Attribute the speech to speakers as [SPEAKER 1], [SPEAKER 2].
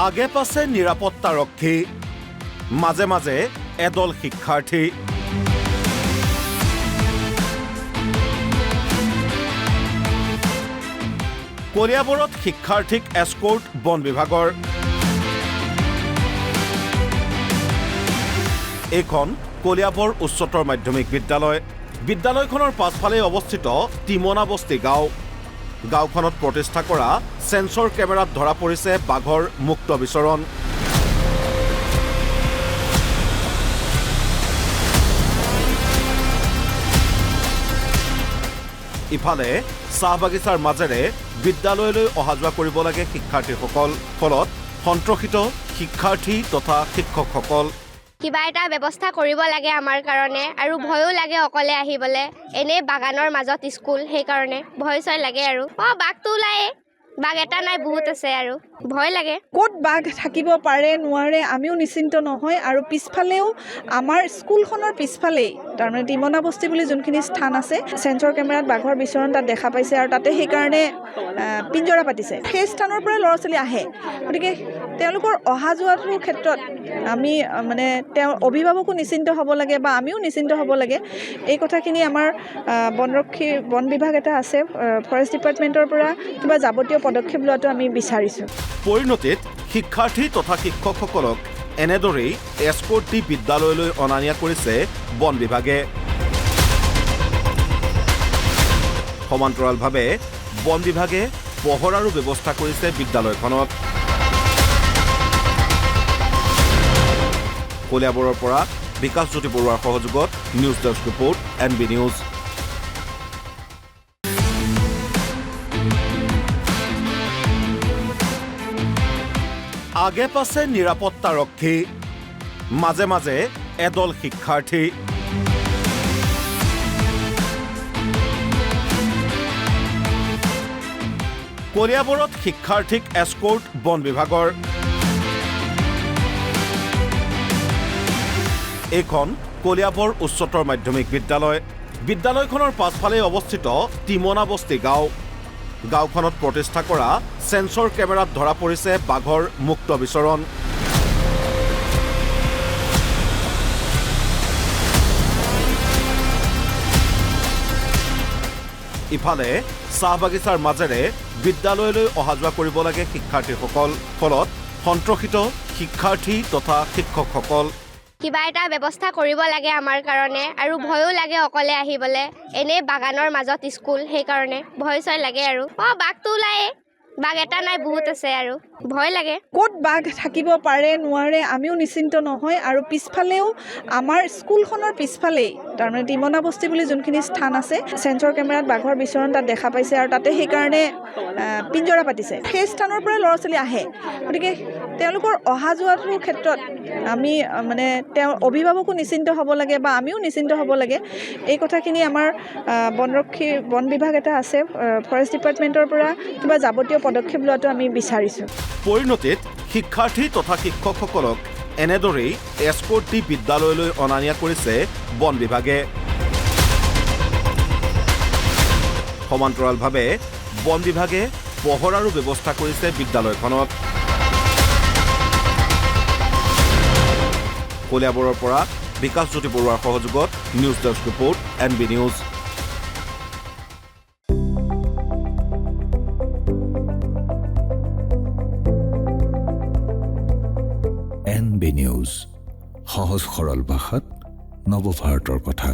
[SPEAKER 1] আগে পাছে নিৰাপত্তাৰক্ষী, মাজে মাজে এদল শিক্ষাৰ্থী। কলিয়াবৰত শিক্ষাৰ্থীক এস্কৰ্ট বন বিভাগৰ। এইখন কলিয়াবৰ উচ্চতৰ মাধ্যমিক বিদ্যালয়। বিদ্যালয়খনৰ পাছফালে অৱস্থিত টিমনাবস্তি গাঁও। গাঁওখনত প্ৰতিষ্ঠা কৰা সেন্সৰ কেমেৰাত ধৰা পৰিছে বাঘৰ মুক্ত বিচৰণ। ইফালে চাহ বাগিচাৰ মাজেৰে বিদ্যালয়লৈ অহা যোৱা কৰিব লাগে শিক্ষাৰ্থীসকল। ফলত সন্ত্ৰসিত শিক্ষাৰ্থী তথা শিক্ষকসকল।
[SPEAKER 2] কিবা এটা ব্যৱস্থা কৰিব লাগে আমাৰ কাৰণে আৰু ভয়ো লাগে অকলে আহিবলৈ। এনে বাগানৰ মাজত স্কুল, সেইকাৰণে ভয় চয় লাগে আৰু বাঘটো ওলায়ে, বাঘ এটা নাই বহুত আছে আৰু ভয় লাগে।
[SPEAKER 3] ক'ত বাঘ থাকিব পাৰে নোৱাৰে আমিও নিশ্চিন্ত নহয়। আৰু পিছফালেও আমাৰ স্কুলখনৰ পিছফালেই তাৰমানে টিমনাবস্তি বুলি যোনখিনি স্থান আছে, সেন্সৰ কেমেৰাত বাঘৰ বিচৰণ তাত দেখা পাইছে আৰু তাতে সেইকাৰণে পিঞ্জৰা পাতিছে। সেই স্থানৰ পৰা ল'ৰা ছোৱালী আহে, গতিকে তেওঁলোকৰ অহা যোৱাটোৰ ক্ষেত্ৰত আমি তেওঁৰ অভিভাৱকো নিশ্চিন্ত হ'ব লাগে বা আমিও নিশ্চিন্ত হ'ব লাগে। এই কথাখিনি আমাৰ বন বিভাগ এটা আছে, ফৰেষ্ট ডিপাৰ্টমেণ্টৰ পৰা কিবা যাৱতীয় পদক্ষেপ লোৱাটো আমি বিচাৰিছোঁ।
[SPEAKER 1] পৰিণতিত শিক্ষাৰ্থী তথা শিক্ষকসকলক এনেদৰেই এস্কৰ্ট দি বিদ্যালয়লৈ অনা নিয়া কৰিছে বন বিভাগে। সমান্তৰালভাৱে বন বিভাগে পহৰাৰো ব্যৱস্থা কৰিছে বিদ্যালয়খনত। কলিয়াবৰৰ পৰা বিকাশজ্যোতি বৰুৱাৰ সহযোগত news desk report NB news. আগে পাছে নিৰাপত্তাৰক্ষী, মাজে মাজে এদল শিক্ষাৰ্থী। কলিয়াবৰত শিক্ষাৰ্থীক এস্কৰ্ট বন বিভাগৰ। এইখন কলিয়াবৰ উচ্চতৰ মাধ্যমিক বিদ্যালয়। বিদ্যালয়খনৰ পাছফালে অৱস্থিত টিমনাবস্তি গাঁও। গাঁওখনত প্ৰতিষ্ঠা কৰা সেন্সৰ কেমেৰাত ধৰা পৰিছে বাঘৰ মুক্ত বিচৰণ। ইফালে চাহ বাগিচাৰ মাজেৰে বিদ্যালয়লৈ অহা যোৱা কৰিব লাগে শিক্ষাৰ্থীসকল। ফলত সন্ত্ৰসিত শিক্ষাৰ্থী তথা শিক্ষকসকল।
[SPEAKER 2] কিবা এটা ব্যৱস্থা কৰিব লাগে আমাৰ কাৰণে আৰু ভয়ো লাগে অকলে আহিবলৈ। এনে বাগানৰ মাজত স্কুল, সেইকাৰণে ভয় চয় লাগে আৰু বাঘটো ওলায়ে, বাঘ এটা নাই বহুত আছে আৰু ভয় লাগে।
[SPEAKER 3] ক'ত বাঘ থাকিব পাৰে নোৱাৰে আমিও নিশ্চিন্ত নহয়। আৰু পিছফালেও আমাৰ স্কুলখনৰ পিছফালেই তাৰমানে টিমনাবস্তি বুলি যোনখিনি স্থান আছে, সেন্সৰ কেমেৰাত বাঘৰ বিচৰণ তাত দেখা পাইছে আৰু তাতে সেইকাৰণে পিঞ্জৰা পাতিছে। সেই স্থানৰ পৰা ল'ৰা ছোৱালী আহে, গতিকে তেওঁলোকৰ অহা যোৱাটোৰ ক্ষেত্ৰত আমি তেওঁৰ অভিভাৱকো নিশ্চিন্ত হ'ব লাগে বা আমিও নিশ্চিন্ত হ'ব লাগে। এই কথাখিনি আমাৰ বন বিভাগ এটা আছে, ফৰেষ্ট ডিপাৰ্টমেণ্টৰ পৰা কিবা যাৱতীয় পদক্ষেপ লোৱাটো আমি বিচাৰিছোঁ।
[SPEAKER 1] পৰিণতিত শিক্ষাৰ্থী তথা শিক্ষকসকলক এনেদৰেই এস্কৰ্ট দি বিদ্যালয়লৈ অনা নিয়া কৰিছে বন বিভাগে। সমান্তৰালভাৱে বন বিভাগে পহৰাৰো ব্যৱস্থা কৰিছে বিদ্যালয়খনত। কলিয়াবৰৰ পৰা বিকাশজ্যোতি বৰুৱাৰ সহযোগত news desk report NB news.
[SPEAKER 4] NB news, সহজ সৰল ভাষাত নৱভাৰতৰ কথা।